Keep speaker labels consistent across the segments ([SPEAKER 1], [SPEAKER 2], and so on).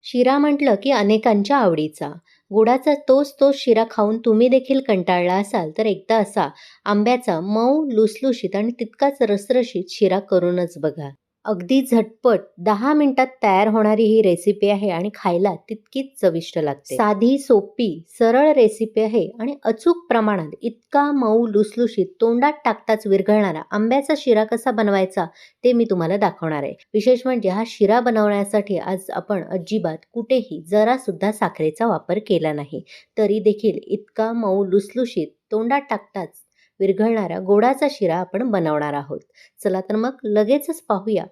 [SPEAKER 1] शिरा म्हटलं की अनेकांच्या आवडीचा. गुळाचा तोच तोच शिरा खाऊन तुम्ही देखील कंटाळला असाल तर एकदा असा आंब्याचा मऊ लुसलुशीत आणि तितकाच रसरशीत शिरा करूनच बघा. अगदी झटपट 10 मिनिटात तयार होणारी ही रेसिपी आहे आणि खायला तितकीच चविष्ट लागते. साधी सोपी सरळ रेसिपी आहे आणि अचूक प्रमाणात इतका मऊ लुसलुशीत तोंडात टाकताच विरघळणारा आंब्याचा शिरा कसा बनवायचा ते मी तुम्हाला दाखवणार आहे. विशेष म्हणजे हा शिरा बनवण्यासाठी आज आपण अजिबात कुठेही जरा सुद्धा साखरेचा वापर केला नाही. तरी देखील इतका मऊ लुसलुशीत तोंडात टाकताच विरघळणारा गोडाचा शिरा आपण बनवणार आहोत. चला तर मग लगेचच पाहूया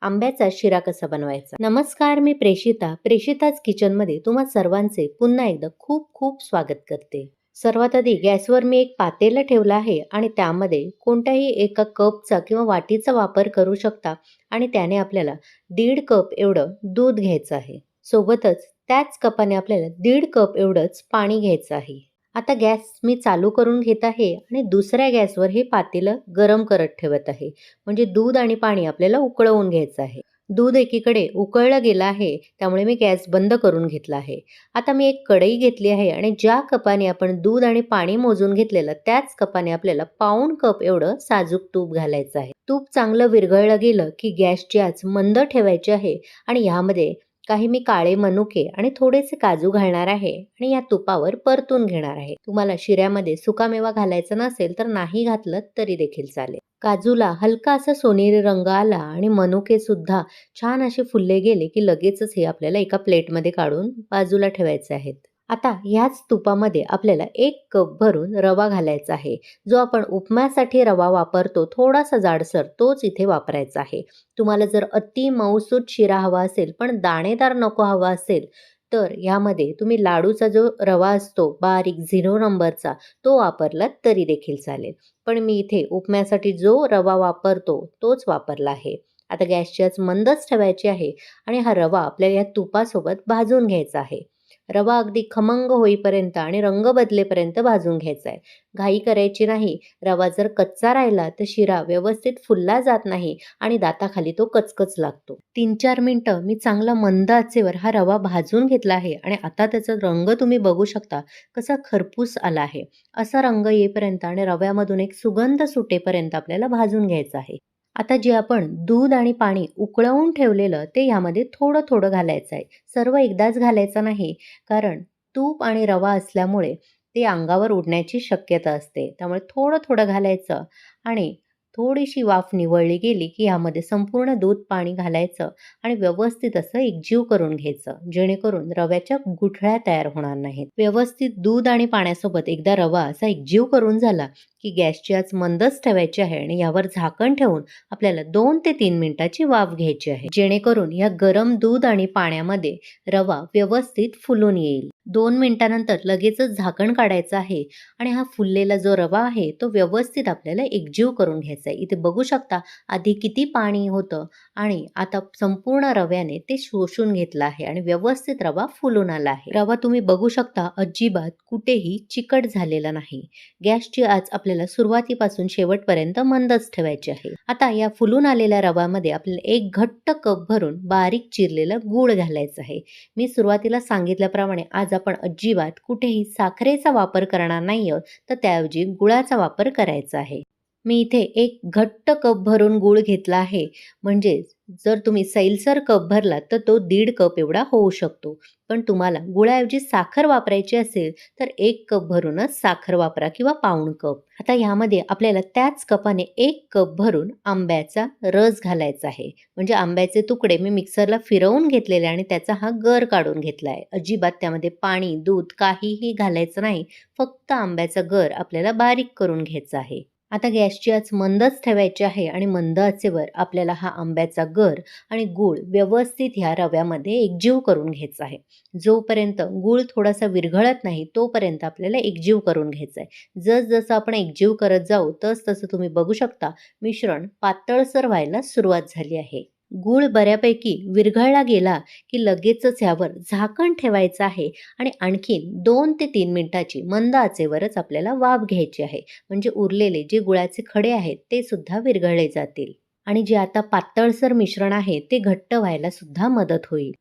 [SPEAKER 1] आंब्याचा शिरा कसा बनवायचा. नमस्कार, मी प्रेषिताच किचनमध्ये तुम्हा सर्वांचे पुन्हा एकदा खूप खूप स्वागत करते. सर्वात आधी गॅसवर मी एक पातेलं ठेवलं आहे आणि त्यामध्ये कोणत्याही एका कपचा किंवा वाटीचा वापर करू शकता आणि त्याने आपल्याला 1.5 कप एवढं दूध घ्यायचं आहे. सोबतच त्याच कपाने आपल्याला 1.5 कप एवढंच पाणी घ्यायचं आहे. आता गॅस मी चालू करून घेत आहे आणि दुसऱ्या गॅसवर हे पातेलं गरम करत ठेवत आहे. म्हणजे दूध आणि पाणी आपल्याला उकळवून घ्यायचं आहे. दूध एकीकडे उकळलं गेलं आहे, त्यामुळे मी गॅस बंद करून घेतला आहे. आता मी एक कढई घेतली आहे आणि ज्या कपाने आपण दूध आणि पाणी मोजून घेतलेलं त्याच कपाने आपल्याला 1.5 कप एवढं साजूक तूप घालायचं आहे. तूप चांगलं विरघळलं गेलं की गॅसची आच मंद ठेवायची आहे आणि ह्यामध्ये काही मी काळे मनुके आणि थोडेसे काजू घालणार आहे आणि या तुपावर परतून घेणार आहे. तुम्हाला शिऱ्यामध्ये सुकामेवा घालायचा नसेल तर नाही घातलं तरी देखील चालेल. काजूला हलका असा सोनेरी रंग आला आणि मनुके सुद्धा छान असे फुलले गेले की लगेचच हे आपल्याला एका प्लेटमध्ये काढून बाजूला ठेवायचे आहेत. आता ह्याच तुपामध्ये आपल्याला 1 कप भरून रवा घालायचा आहे. जो आपण उपम्यासाठी रवा वापरतो थोडासा जाडसर तोच इथे वापरायचा आहे. तुम्हाला जर अति मऊसूत शिरा हवा असेल पण दाणेदार नको हवा असेल तर यामध्ये तुम्ही लाडूचा जो रवा असतो बारीक 0 नंबरचा तो वापरलात तरी देखील चालेल. पण मी इथे उपम्यासाठी जो रवा वापरतो तोच वापरला आहे. आता गॅसची आच मंदच ठेवायची आहे आणि हा रवा आपल्याला या तुपासोबत भाजून घ्यायचा आहे. रवा अगदी खमंग होईपर्यंत आणि रंग बदलेपर्यंत भाजून घ्यायचा आहे. घाई करायची नाही. रवा जर कच्चा राहिला तर शिरा व्यवस्थित फुलला जात नाही आणि दाताखाली तो कचकच लागतो. 3-4 मिनिटं मी चांगला मंद आचेवर हा रवा भाजून घेतला आहे आणि आता त्याचा रंग तुम्ही बघू शकता कसा खरपूस आला आहे. असा रंग येईपर्यंत आणि रव्यामधून एक सुगंध सुटेपर्यंत आपल्याला भाजून घ्यायचा आहे. आता जे आपण दूध आणि पाणी उकळवून ठेवलेलं ते यामध्ये थोडं थोडं घालायचं आहे. सर्व एकदाच घालायचं नाही, कारण तूप आणि रवा असल्यामुळे ते अंगावर उडण्याची शक्यता असते. त्यामुळे थोडं थोडं घालायचं आणि थोडीशी वाफ निवळली गेली की यामध्ये संपूर्ण दूध पाणी घालायचं आणि व्यवस्थित असं एकजीव करून घ्यायचं, जेणेकरून रव्याच्या गुठळ्या तयार होणार नाहीत. व्यवस्थित दूध आणि पाण्यासोबत एकदा रवा असा एकजीव करून झाला की गॅसची आच मंदच ठेवायची आहे आणि यावर झाकण ठेवून आपल्याला 2 ते 3 मिनिटाची वाफ घ्यायची आहे, जेणेकरून या गरम दूध आणि पाण्यामध्ये रवा व्यवस्थित फुलून येईल. 2 मिनिटानंतर लगेचच झाकण काढायचं आहे आणि हा फुललेला जो रवा आहे तो व्यवस्थित आपल्याला एकजीव करून घ्यायचा आहे. इथे बघू शकता आधी किती पाणी होतं आणि आता संपूर्ण रव्याने ते शोषून घेतलं आहे आणि व्यवस्थित रवा फुलून आला आहे. रवा तुम्ही बघू शकता अजिबात कुठेही चिकट झालेला नाही. गॅसची आच आपल्याला सुरुवातीपासून शेवटपर्यंत मंदच ठेवायची आहे. आता या फुलून आलेल्या रव्यामध्ये आपल्याला एक घट्ट कप भरून बारीक चिरलेला गूळ घालायचा आहे. मी सुरुवातीला सांगितल्याप्रमाणे आज आपण अजिबात कुठेही साखरेचा वापर करणार नाही आहोत, तर त्याऐवजी गुळाचा वापर करायचा आहे. मी इथे एक घट्ट कप भरून गूळ घेतला आहे. म्हणजे जर तुम्ही सैलसर कप भरला तर तो 1.5 कप एवढा होऊ शकतो. पण तुम्हाला गुळाऐवजी साखर वापरायची असेल तर 1 कप भरूनच साखर वापरा किंवा पाऊण कप. आता ह्यामध्ये आपल्याला त्याच कपाने 1 कप भरून आंब्याचा रस घालायचा आहे. म्हणजे आंब्याचे तुकडे मी मिक्सरला फिरवून घेतलेले आणि त्याचा हा गर काढून घेतला आहे. अजिबात त्यामध्ये पाणी, दूध काहीही घालायचं नाही. फक्त आंब्याचा गर आपल्याला बारीक करून घ्यायचा आहे. आता गॅसची आच मंदच ठेवायची आहे आणि मंद आचेवर आपल्याला हा आंब्याचा गर आणि गूळ व्यवस्थित ह्या रव्यामध्ये एकजीव करून घ्यायचा आहे. जोपर्यंत गूळ थोडासा विरघळत नाही तोपर्यंत आपल्याला एकजीव करून घ्यायचा आहे. जसजसं आपण एकजीव करत जाऊ तसं तुम्ही बघू शकता मिश्रण पातळसर व्हायला सुरुवात झाली आहे. गूळ बऱ्यापैकी विरघळला गेला की लगेचच यावर झाकण ठेवायचं आहे आणि आणखीन 2 ते 3 मिनिटाची मंद आचेवरच आपल्याला वाफ घ्यायची आहे. म्हणजे उरलेले जे गुळाचे खडे आहेत ते सुद्धा विरघळले जातील आणि जे आता पातळसर मिश्रण आहे ते घट्ट व्हायला सुद्धा मदत होईल.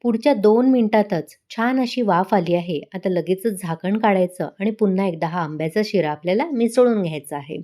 [SPEAKER 1] पुढच्या 2 मिनिटातच छान अशी वाफ आली आहे. आता लगेचच झाकण काढायचं आणि पुन्हा एकदा हा आंब्याचा शिरा आपल्याला मिसळून घ्यायचा आहे.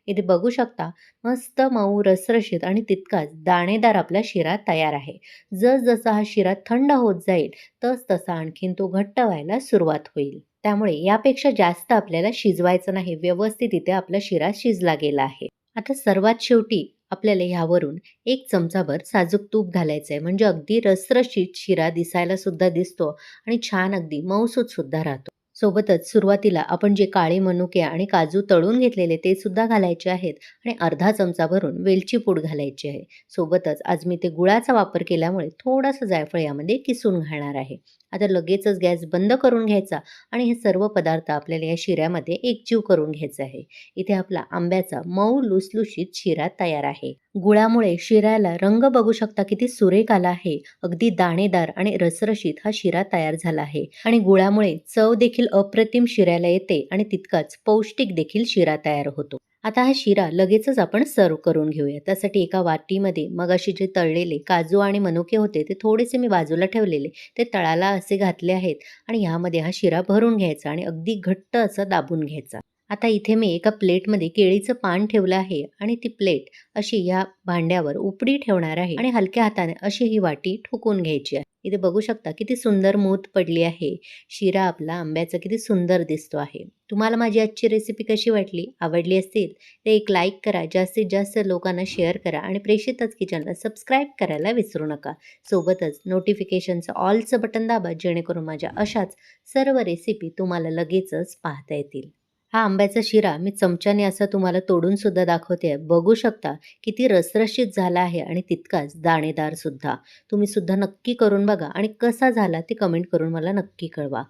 [SPEAKER 1] इथे बघू शकता मस्त मऊ, रसरशीत आणि तितकाच दाणेदार आपला शिरा तयार आहे. जसजसा हा शिरा थंड होत जाईल, तसतसा आणखीन तो घट्ट व्हायला सुरुवात होईल. त्यामुळे यापेक्षा जास्त आपल्याला शिजवायचं नाही. व्यवस्थित इथे आपला शिरा शिजला गेला आहे. आता सर्वात शेवटी आपल्याला ह्यावरून 1 चमचाभर साजूक तूप घालायचं आहे. म्हणजे अगदी रसरशीत शिरा दिसायला सुद्धा दिसतो आणि छान अगदी मऊसूत सुद्धा राहतो. सोबतच सुरुवातीला आपण जे काळे मनुके आणि काजू तळून घेतलेले ते सुद्धा घालायचे आहेत आणि अर्धा चमचा भरून वेलची पूड घालायची आहे. सोबतच आज मी ते गुळाचा वापर केल्यामुळे थोडंसं जायफळ यामध्ये किसून घालणार आहे. आता लगेचच गॅस बंद करून घ्यायचा आणि हे सर्व पदार्थ आपल्याला या शिऱ्यामध्ये एकजीव करून घ्यायचे आहे. इथे आपला आंब्याचा मऊ लुसलुशीत शिरा तयार आहे. गुळामुळे शिऱ्याला रंग बघू शकता किती सुरेख आला आहे. अगदी दाणेदार आणि रसरशीत हा शिरा तयार झाला आहे आणि गुळामुळे चव देखील अप्रतिम शिऱ्याला येते आणि तितकाच पौष्टिक देखील शिरा तयार होतो. आता हा शिरा लगेचच आपण सर्व करून घेऊया. त्यासाठी एका वाटीमध्ये मगाशी जे तळलेले काजू आणि मनुके होते ते थोडेसे मी बाजूला ठेवलेले ते तळाला असे घातले आहेत आणि ह्यामध्ये हा शिरा भरून घ्यायचा आणि अगदी घट्ट असा दाबून घ्यायचा. आता इथे मी एका प्लेटमध्ये केळीचं पान ठेवलं आहे आणि ती प्लेट अशी या भांड्यावर उपडी ठेवणार आहे आणि हलक्या हाताने अशी ही वाटी ठोकून घ्यायची आहे. इथे बघू शकता किती सुंदर मूठ पडली आहे. शिरा आपला आंब्याचा किती सुंदर दिसतो आहे. तुम्हाला माझी आजची रेसिपी कशी वाटली? आवडली असतील तर एक लाईक करा, जास्तीत जास्त लोकांना शेअर करा आणि प्रेषितच किचनला सबस्क्राईब करायला विसरू नका. सोबतच नोटिफिकेशनचं ऑलचं बटन दाबा जेणेकरून माझ्या अशाच सर्व रेसिपी तुम्हाला लगेचच पाहता येतील. हा आंब्याचा शिरा मी चमच्याने असा तुम्हाला तोडून सुद्धा दाखवते. बघू शकता किती रसरशीत झाला आहे आणि तितकाच दाणेदार सुद्धा. तुम्ही सुद्धा नक्की करून बघा आणि कसा झाला ते कमेंट करून मला नक्की कळवा.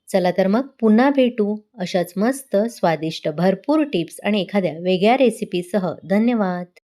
[SPEAKER 1] चला तर मग पुन्हा भेटू अशाच मस्त स्वादिष्ट भरपूर टिप्स आणि एखाद्या वेगळ्या रेसिपीसह. धन्यवाद.